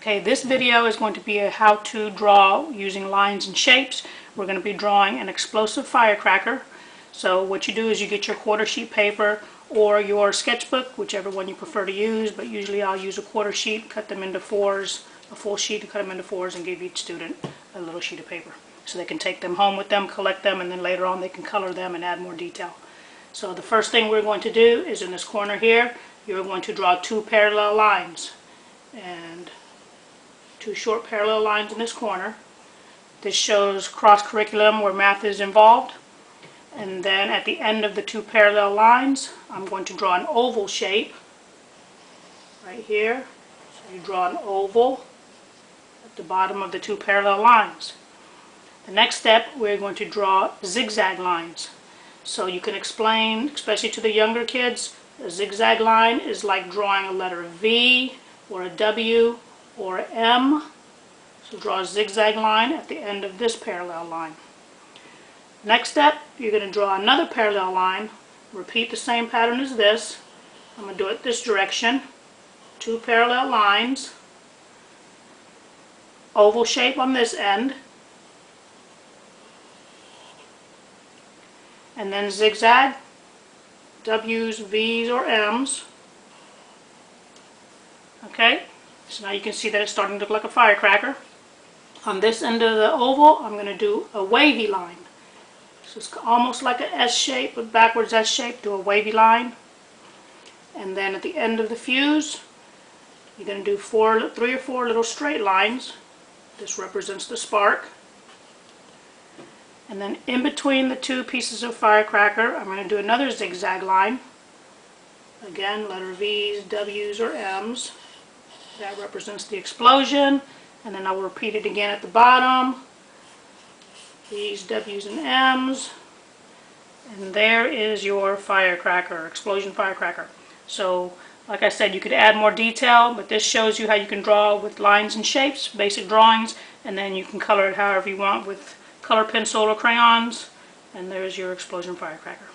Okay, this video is going to be a how to draw using lines and shapes. We're going to be drawing an explosive firecracker. So what you do is you get your quarter sheet paper or your sketchbook, whichever one you prefer to use, but usually I'll use a quarter sheet, cut them into fours, a full sheet and cut them into fours, and give each student a little sheet of paper so they can take them home with them, collect them, and then later on they can color them and add more detail. So the first thing we're going to do is in this corner here, you're going to draw two parallel lines. And two short parallel lines in this corner. This shows cross curriculum where math is involved. And then at the end of the two parallel lines, I'm going to draw an oval shape right here. So you draw an oval at the bottom of the two parallel lines. The next step, we're going to draw zigzag lines. So you can explain, especially to the younger kids, a zigzag line is like drawing a letter V or a W or M. So draw a zigzag line at the end of this parallel line. Next step, you're going to draw another parallel line. Repeat the same pattern as this. I'm going to do it this direction. Two parallel lines. Oval shape on this end. And then zigzag. W's, V's, or M's. Okay? So now you can see that it's starting to look like a firecracker. On this end of the oval, I'm going to do a wavy line. So it's almost like an S shape, but backwards S shape, do a wavy line. And then at the end of the fuse, you're going to do three or four little straight lines. This represents the spark. And then in between the two pieces of firecracker, I'm going to do another zigzag line. Again, letter V's, W's, or M's. That represents the explosion, and then I will repeat it again at the bottom. These W's and M's, and there is your firecracker, explosion firecracker. So, like I said, you could add more detail, but this shows you how you can draw with lines and shapes, basic drawings, and then you can color it however you want with color pencil or crayons, and there's your explosion firecracker.